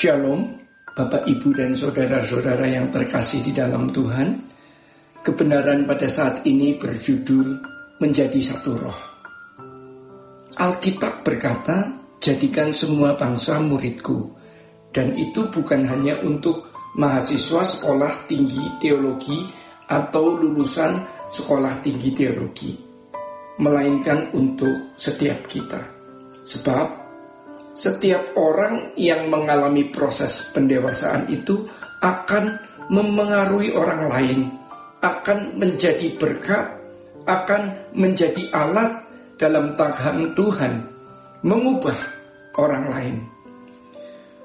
Shalom, Bapak, Ibu, dan saudara-saudara yang terkasih di dalam Tuhan. Kebenaran pada saat ini berjudul Menjadi Satu Roh. Alkitab berkata, jadikan semua bangsa muridku. Dan itu bukan hanya untuk mahasiswa sekolah tinggi teologi atau lulusan sekolah tinggi teologi, melainkan untuk setiap kita. Sebab setiap orang yang mengalami proses pendewasaan itu akan memengaruhi orang lain, akan menjadi berkat, akan menjadi alat dalam tangan Tuhan, mengubah orang lain.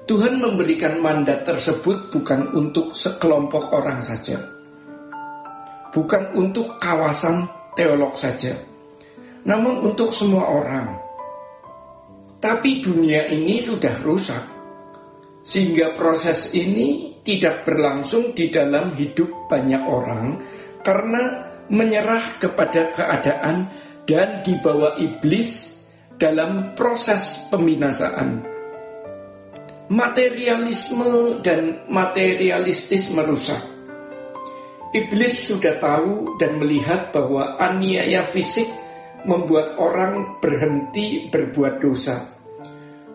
Tuhan memberikan mandat tersebut bukan untuk sekelompok orang saja, bukan untuk kawasan teolog saja, namun untuk semua orang. Tapi dunia ini sudah rusak, sehingga proses ini tidak berlangsung di dalam hidup banyak orang karena menyerah kepada keadaan dan dibawa iblis dalam proses pembinasaan. Materialisme dan materialistis merusak. Iblis sudah tahu dan melihat bahwa aniaya fisik membuat orang berhenti berbuat dosa,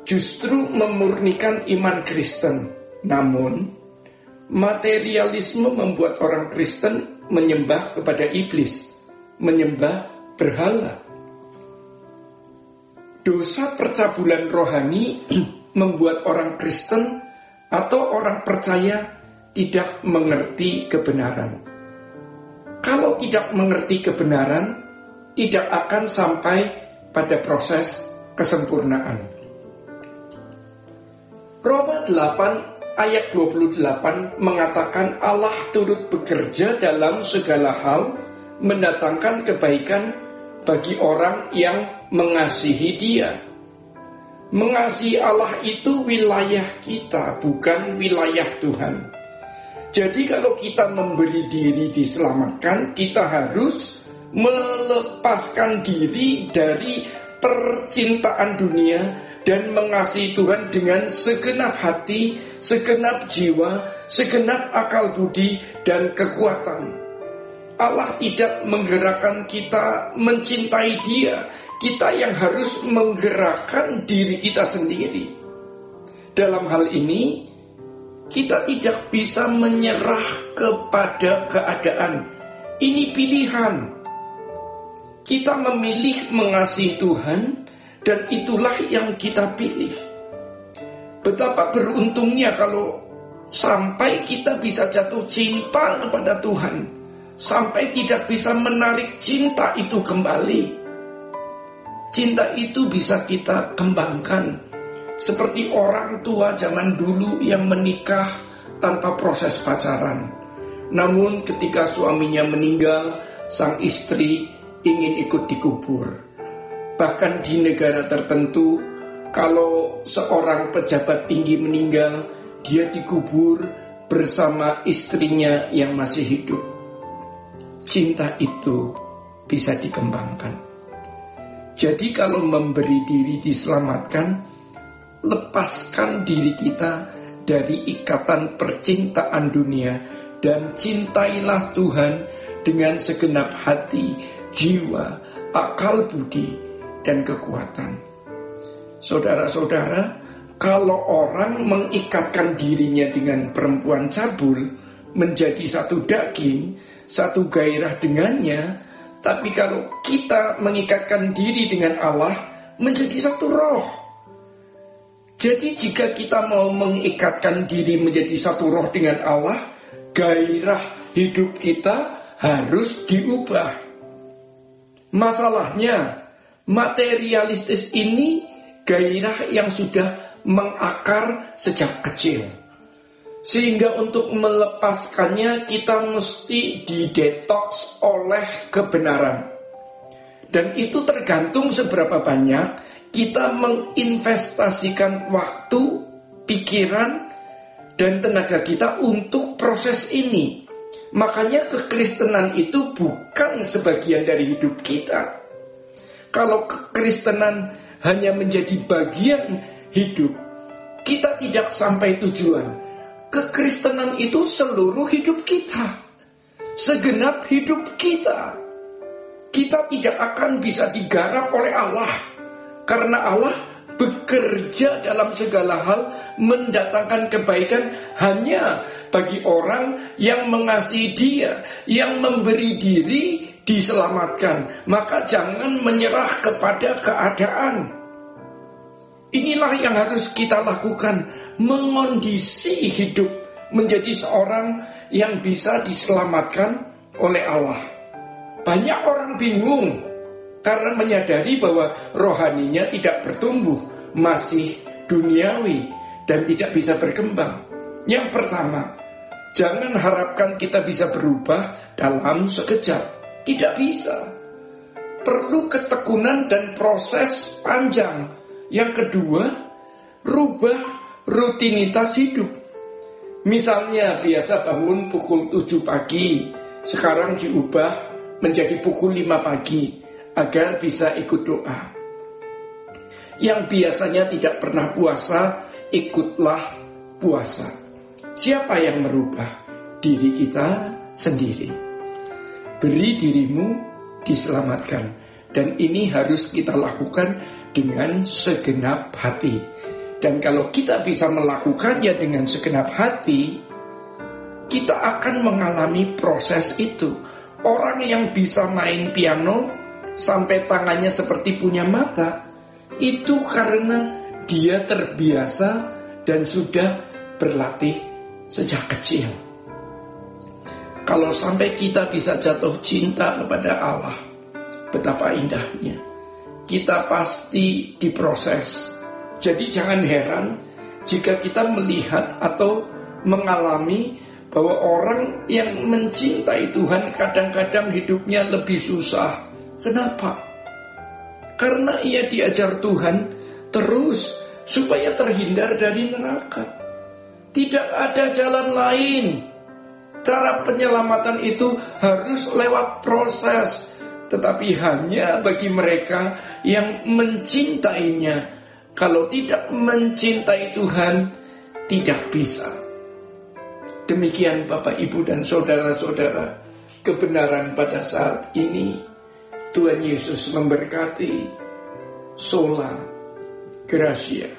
justru memurnikan iman Kristen. Namun, materialisme membuat orang Kristen menyembah kepada iblis, menyembah berhala. Dosa percabulan rohani membuat orang Kristen atau orang percaya tidak mengerti kebenaran. Kalau tidak mengerti kebenaran, tidak akan sampai pada proses kesempurnaan. Roma 8 ayat 28 mengatakan Allah turut bekerja dalam segala hal, mendatangkan kebaikan bagi orang yang mengasihi Dia. Mengasihi Allah itu wilayah kita, bukan wilayah Tuhan. Jadi kalau kita memberi diri diselamatkan, kita harus melepaskan diri dari percintaan dunia dan mengasihi Tuhan dengan segenap hati, segenap jiwa, segenap akal budi dan kekuatan. Allah tidak menggerakkan kita mencintai Dia, kita yang harus menggerakkan diri kita sendiri. Dalam hal ini, kita tidak bisa menyerah kepada keadaan. Ini pilihan. Kita memilih mengasihi Tuhan, dan itulah yang kita pilih. Betapa beruntungnya kalau sampai kita bisa jatuh cinta kepada Tuhan, sampai tidak bisa menarik cinta itu kembali. Cinta itu bisa kita kembangkan, seperti orang tua zaman dulu yang menikah tanpa proses pacaran. Namun ketika suaminya meninggal, sang istri ingin ikut dikubur. Bahkan di negara tertentu, kalau seorang pejabat tinggi meninggal, dia dikubur bersama istrinya yang masih hidup. Cinta itu bisa dikembangkan. Jadi kalau memberi diri diselamatkan, lepaskan diri kita dari ikatan percintaan dunia dan cintailah Tuhan dengan segenap hati, jiwa, akal budi, dan kekuatan. Saudara-saudara, kalau orang mengikatkan dirinya dengan perempuan cabul menjadi satu daging, satu gairah dengannya, tapi kalau kita mengikatkan diri dengan Allah menjadi satu roh. Jadi jika kita mau mengikatkan diri menjadi satu roh dengan Allah, gairah hidup kita harus diubah. Masalahnya, materialistis ini gairah yang sudah mengakar sejak kecil. Sehingga untuk melepaskannya kita mesti didetoks oleh kebenaran. Dan itu tergantung seberapa banyak kita menginvestasikan waktu, pikiran, dan tenaga kita untuk proses ini. Makanya kekristenan itu bukan sebagian dari hidup kita. Kalau kekristenan hanya menjadi bagian hidup, kita tidak sampai tujuan. Kekristenan itu seluruh hidup kita, segenap hidup kita. Kita tidak akan bisa digarap oleh Allah, karena Allah bekerja dalam segala hal mendatangkan kebaikan hanya bagi orang yang mengasihi Dia, yang memberi diri diselamatkan. Maka jangan menyerah kepada keadaan. Inilah yang harus kita lakukan, mengondisi hidup menjadi seorang yang bisa diselamatkan oleh Allah. Banyak orang bingung karena menyadari bahwa rohaninya tidak bertumbuh, masih duniawi dan tidak bisa berkembang. Yang pertama, jangan harapkan kita bisa berubah dalam sekejap. Tidak bisa. Perlu ketekunan dan proses panjang. Yang kedua, rubah rutinitas hidup. Misalnya biasa bangun pukul 7 pagi, sekarang diubah menjadi pukul 5 pagi agar bisa ikut doa. Yang biasanya tidak pernah puasa, ikutlah puasa. Siapa yang merubah? Diri kita sendiri. Beri dirimu diselamatkan. Dan ini harus kita lakukan dengan segenap hati. Dan kalau kita bisa melakukannya dengan segenap hati, kita akan mengalami proses itu. Orang yang bisa main piano sampai tangannya seperti punya mata, itu karena dia terbiasa dan sudah berlatih sejak kecil. Kalau sampai kita bisa jatuh cinta kepada Allah, betapa indahnya. Kita pasti diproses. Jadi jangan heran jika kita melihat atau mengalami bahwa orang yang mencintai Tuhan kadang-kadang hidupnya lebih susah. Kenapa? Karena ia diajar Tuhan terus supaya terhindar dari neraka. Tidak ada jalan lain. Cara penyelamatan itu harus lewat proses, tetapi hanya bagi mereka yang mencintainya. Kalau tidak mencintai Tuhan, tidak bisa. Demikian Bapak, Ibu, dan saudara-saudara, kebenaran pada saat ini. Tuhan Yesus memberkati. Sola Gracia.